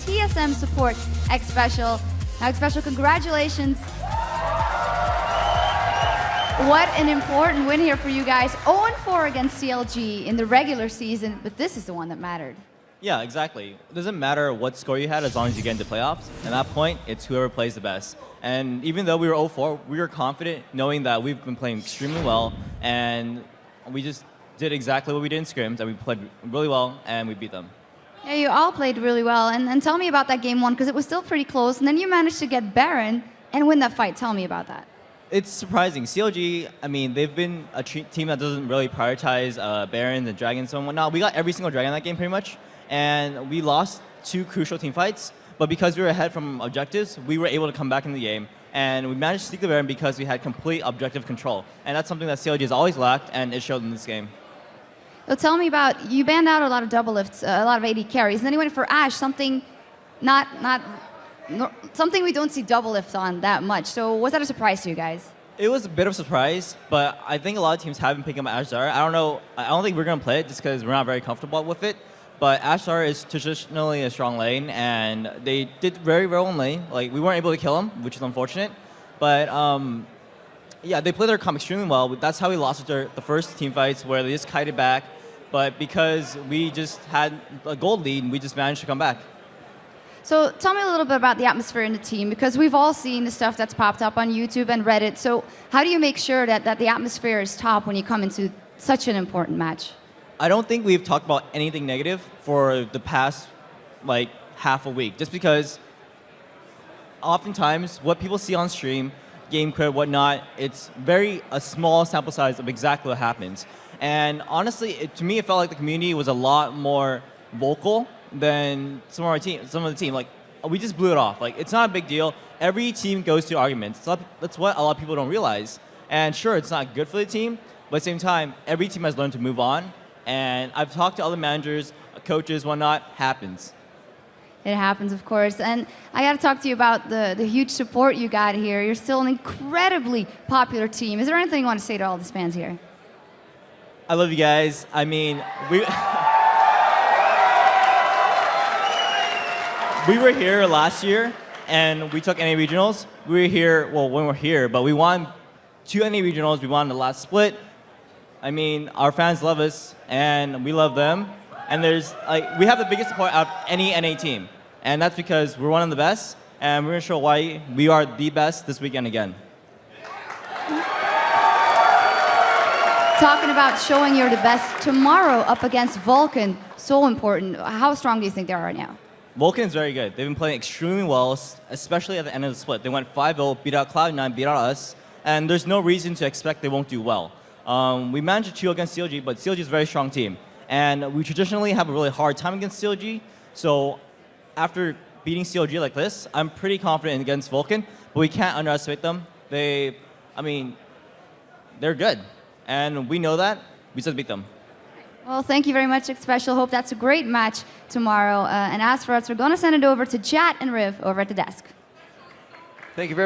TSM support, Xpecial. Now, Xpecial, congratulations. What an important win here for you guys. 0-4 against CLG in the regular season, but this is the one that mattered. Yeah, exactly. It doesn't matter what score you had as long as you get into playoffs. At that point, it's whoever plays the best. And even though we were 0-4, we were confident knowing that we've been playing extremely well, and we just did exactly what we did in scrims, and we played really well, and we beat them. Yeah, you all played really well. And tell me about that game one, because it was still pretty close, and then you managed to get Baron and win that fight. Tell me about that. It's surprising. CLG, I mean, they've been a team that doesn't really prioritize Barons and Dragons and whatnot. We got every single Dragon in that game pretty much, and we lost 2 crucial team fights, but because we were ahead from objectives, we were able to come back in the game, and we managed to sneak the Baron because we had complete objective control. And that's something that CLG has always lacked, and it showed in this game. So tell me about, you banned out a lot of double lifts, a lot of AD carries, and then you went for Ashe, something something we don't see double lifts on that much. So was that a surprise to you guys? It was a bit of a surprise, but I think a lot of teams have been picking up Ashe Zara. I don't think we're going to play it just because we're not very comfortable with it. But Ashe Zara is traditionally a strong lane, and they did very well in lane. Like, we weren't able to kill him, which is unfortunate. But yeah, they played their comp extremely well. That's how we lost the first team fights, where they just kited back. But because we just had a gold lead, we just managed to come back. So tell me a little bit about the atmosphere in the team, because we've all seen the stuff that's popped up on YouTube and Reddit. So how do you make sure that the atmosphere is top when you come into such an important match? I don't think we've talked about anything negative for the past, like, half a week, just because oftentimes what people see on stream, game crit, whatnot, it's a small sample size of exactly what happens. And honestly, to me, it felt like the community was a lot more vocal than some of the team. Like, we just blew it off. Like, it's not a big deal. Every team goes through arguments. So that's what a lot of people don't realize. And sure, it's not good for the team, but at the same time, every team has learned to move on. And I've talked to other managers, coaches, whatnot, happens. It happens, of course. And I got to talk to you about the huge support you got here. You're still an incredibly popular team. Is there anything you want to say to all these fans here? I love you guys. I mean, we were here last year, and we took NA regionals. We were here, well, when we're here, but we won 2 NA regionals. We won the last split. I mean, our fans love us, and we love them. And we have the biggest support out of any NA team. And that's because we're one of the best, and we're going to show why we are the best this weekend again. Talking about showing you're the best, tomorrow up against Vulcan, so important. How strong do you think they are right now? Vulcan is very good. They've been playing extremely well, especially at the end of the split. They went 5-0, beat out Cloud9, beat out us, and there's no reason to expect they won't do well. We managed to chill against CLG, but CLG is a very strong team. And we traditionally have a really hard time against CLG, so after beating CLG like this, I'm pretty confident against Vulcan, but we can't underestimate them. They're good. And we know that. We just beat them. Well, thank you very much, Xpecial. Hope that's a great match tomorrow. And as for us, we're going to send it over to Jat and Riv over at the desk. Thank you very much.